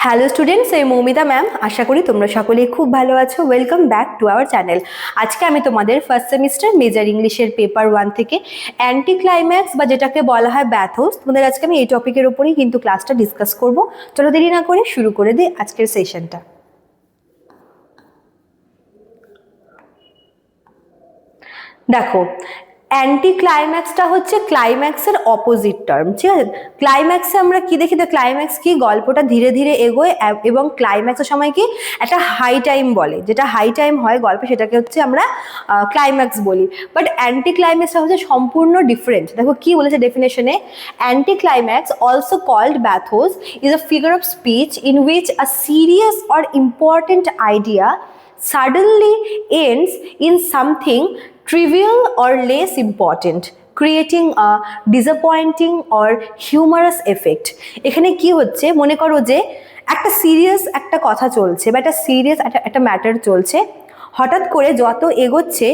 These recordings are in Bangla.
হ্যালো স্টুডেন্টস, এই মৌমিতা ম্যাম। আশা করি তোমরা সকলেই খুব ভালো আছো। Welcome back to our channel. আজকে আমি তোমাদের ফার্স্ট সেমিস্টার মেজর ইংলিশের পেপার 1 থেকে অ্যান্টি ক্লাইম্যাক্স বা যেটাকে বলা হয় ব্যাথোস, তোমাদের আজকে আমি এই টপিকের উপরেই কিন্তু ক্লাসটা ডিসকাস করব। চলো দেরি না করে শুরু করে দিই আজকের সেশনটা। দেখো, অ্যান্টি ক্লাইম্যাক্সটা হচ্ছে ক্লাইম্যাক্সের অপোজিট টার্ম, ঠিক আছে? ক্লাইম্যাক্সে আমরা কি দেখি? ক্লাইম্যাক্স কি, গল্পটা ধীরে ধীরে এগোয় এবং ক্লাইম্যাক্সের সময় কি একটা হাই টাইম বলে, যেটা হাই টাইম হয় গল্পে সেটাকে হচ্ছে আমরা ক্লাইম্যাক্স বলি। বাট অ্যান্টি ক্লাইম্যাক্সটা হচ্ছে সম্পূর্ণ ডিফারেন্ট। দেখো কি বলেছে ডেফিনেশনে, anti climax also called bathos is a figure of speech in which a serious or important idea suddenly ends in something trivial or less important, creating a disappointing or humorous effect. এখানে কি হচ্ছে, মনে করো যে একটা সিরিয়াস একটা কথা চলছে বা একটা সিরিয়াস একটা ম্যাটার চলছে, হঠাৎ করে যত এগোচ্ছে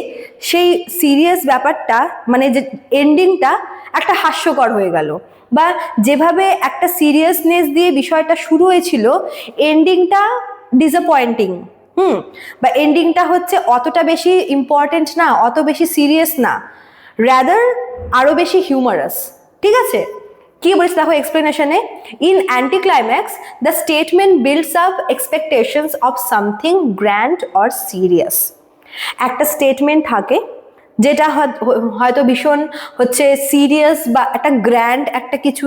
সেই সিরিয়াস ব্যাপারটা মানে যে এন্ডিংটা একটা হাস্যকর হয়ে গেল, বা যেভাবে একটা সিরিয়াসনেস দিয়ে বিষয়টা শুরু হয়েছিল এন্ডিংটা ডিসঅ্যাপয়েন্টিং, বা এন্ডিংটা হচ্ছে অতটা বেশি ইম্পর্টেন্ট না, অত বেশি সিরিয়াস না, রাদার আরো বেশি হিউমারাস। ঠিক আছে, কি বলছে দেখো এক্সপ্লেনেশনে, in anti climax the statement builds up expectations of something grand or serious. একটা স্টেটমেন্ট থাকে যেটা হয়তো ভীষণ হচ্ছে সিরিয়াস বা একটা গ্র্যান্ড একটা কিছু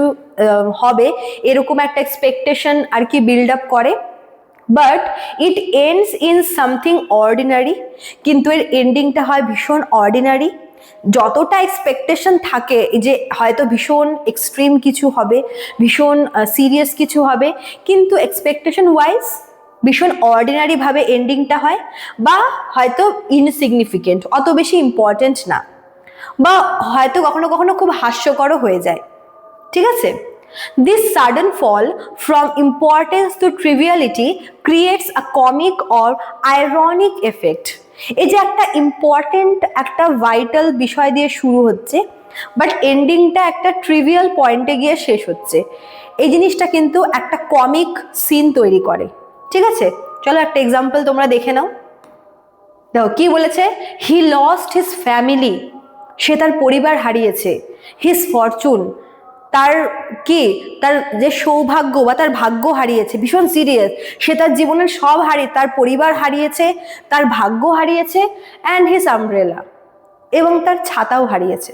হবে এরকম একটা এক্সপেকটেশন আর কি বিল্ড আপ করে, but it ends in something ordinary, কিন্তু এর এন্ডিংটা হয় ভীষণ অর্ডিনারি। যতটা এক্সপেকটেশন থাকে যে হয়তো ভীষণ এক্সট্রিম কিছু হবে, ভীষণ সিরিয়াস কিছু হবে, কিন্তু এক্সপেকটেশন ওয়াইজ ভীষণ অর্ডিনারি ভাবে এন্ডিংটা হয়, বা হয়তো ইনসিগনিফিকেন্ট, অত বেশি ইম্পর্টেন্ট না, বা হয়তো কখনো কখনো খুব হাস্যকরও হয়ে যায়। ঠিক আছে, this sudden fall from importance to triviality creates a comic or ironic effect. এই যে একটা ইম্পর্টেন্ট একটা ভাইটাল বিষয় দিয়ে শুরু হচ্ছে বাট এন্ডিংটা একটা ট্রিভিয়াল পয়েন্টে গিয়ে শেষ হচ্ছে, এই জিনিসটা কিন্তু একটা কমিক সিন তৈরি করে। ঠিক আছে, চলো একটা এক্সাম্পল তোমরা দেখে নাও। দেখো কি বলেছে, হি লস্ট হিজ ফ্যামিলি, সে তার পরিবার হারিয়েছে, হিজ ফরচুন, তার কি তার যে সৌভাগ্য বা তার ভাগ্য হারিয়েছে, ভীষণ সিরিয়াস, সে তার জীবনের সব হারিয়ে, তার পরিবার হারিয়েছে, তার ভাগ্য হারিয়েছে, অ্যান্ড হিজ আমব্রেলা, এবং তার ছাতাও হারিয়েছে।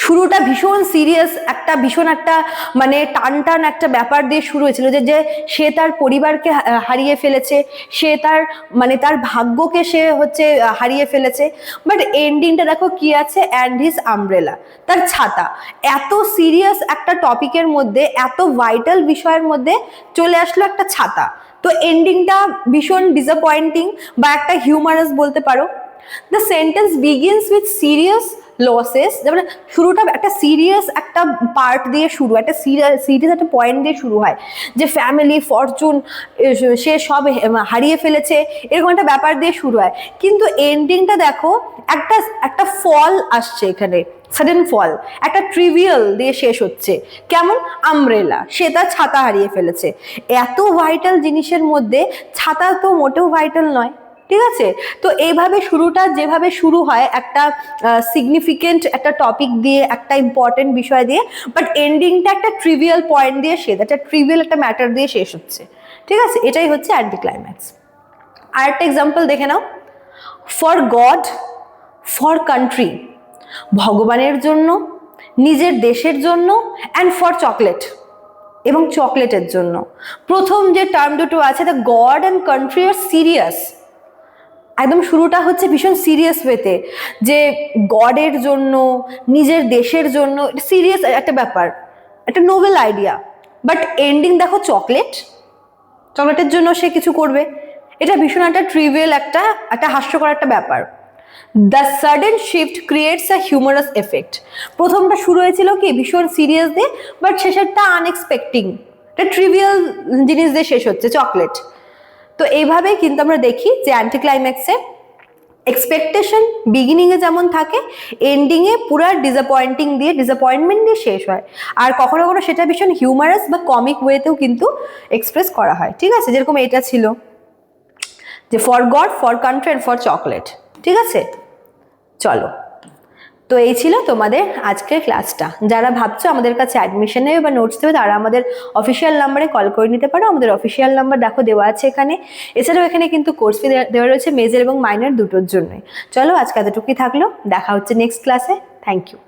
শুরুটা ভীষণ সিরিয়াস একটা ভীষণ একটা মানে টান টান একটা ব্যাপার দিয়ে শুরু হয়েছিল যে সে তার পরিবারকে হারিয়ে ফেলেছে, সে তার মানে তার ভাগ্যকে সে হচ্ছে হারিয়ে ফেলেছে, বাট এন্ডিংটা দেখো কি আছে, অ্যান্ড হিজ আমব্রেলা, তার ছাতা। এত সিরিয়াস একটা টপিকের মধ্যে, এত ভাইটাল বিষয়ের মধ্যে চলে আসলো একটা ছাতা, তো এন্ডিংটা ভীষণ ডিসঅ্যাপয়েন্টিং বা একটা হিউমারাস বলতে পারো। The sentence begins with serious losses, যেমন শুরুটা একটা সিরিয়াস একটা পার্ট দিয়ে শুরু, একটা সিরিয়াস একটা পয়েন্ট দিয়ে শুরু হয় যে ফ্যামিলি ফরচুন সে সব হারিয়ে ফেলেছে, এরকম একটা ব্যাপার দিয়ে শুরু হয়, কিন্তু এন্ডিংটা দেখো একটা একটা ফল আসছে এখানে, সাডেন ফল, একটা ট্রিভিয়াল দিয়ে শেষ হচ্ছে। কেমন? আমব্রেলা, সে তার ছাতা হারিয়ে ফেলেছে। এত ভাইটাল জিনিসের মধ্যে ছাতা তো মোটেও ভাইটাল নয়। ঠিক আছে, তো এইভাবে শুরুটা যেভাবে শুরু হয় একটা সিগনিফিকেন্ট একটা টপিক দিয়ে, একটা ইম্পর্টেন্ট বিষয় দিয়ে, বাট এন্ডিংটা একটা ট্রিভিয়াল পয়েন্ট দিয়ে শেষ, একটা ট্রিভিয়াল একটা ম্যাটার দিয়ে শেষ হচ্ছে। ঠিক আছে, এটাই হচ্ছে অ্যান্টি ক্লাইম্যাক্স। আরেকটা এক্সাম্পল দেখে নাও, ফর গড, ফর কান্ট্রি, ভগবানের জন্য, নিজের দেশের জন্য, অ্যান্ড ফর চকলেট, এবং চকলেটের জন্য। প্রথম যে টার্ম দুটো আছে, দ্য গড অ্যান্ড কান্ট্রি আর সিরিয়াস, একদম শুরুটা হচ্ছে ভীষণ সিরিয়াস ওয়েতে, যে গডের জন্য, নিজের দেশের জন্য, সিরিয়াস একটা ব্যাপার, একটা নোবেল আইডিয়া, বাট এন্ডিং দেখো চকলেট, চকলেটের জন্য সে কিছু করবে, এটা ভীষণ একটা ট্রিভিয়াল একটা একটা হাস্যকর একটা ব্যাপার। The sudden shift creates a humorous effect, প্রথমটা শুরু হয়েছিল কি ভীষণ সিরিয়াস দিয়ে, বাট শেষেরটা আনএক্সপেক্টিং, একটা ট্রিভিয়াল জিনিস দিয়ে শেষ হচ্ছে, চকলেট। তো এইভাবেই কিন্তু আমরা দেখি যে অ্যান্টি ক্লাইম্যাক্সে এক্সপেকটেশন বিগিনিংয়ে যেমন থাকে, এন্ডিংয়ে পুরো ডিসঅ্যাপয়েন্টমেন্ট দিয়ে শেষ হয়। আর কখনো কখনো সেটা ভীষণ হিউমারাস বা কমিক ওয়েতেও কিন্তু এক্সপ্রেস করা হয়, ঠিক আছে? যেরকম এটা ছিল যে for god, for country and for chocolate, ঠিক আছে? চলো, তো এই ছিল তোমাদের আজকের ক্লাসটা। যারা ভাবছো আমাদের কাছে অ্যাডমিশন নেবে বা নোটস দেবে, তারা আমাদের অফিসিয়াল নাম্বারে কল করে নিতে পারো। আমাদের অফিসিয়াল নাম্বার দেখো দেওয়া আছে এখানে। এছাড়াও এখানে কিন্তু কোর্স ফি দেওয়া রয়েছে মেজর এবং মাইনর দুটোর জন্যই। চলো, আজকে এতটুকুই থাকলো, দেখা হচ্ছে নেক্সট ক্লাসে। Thank you.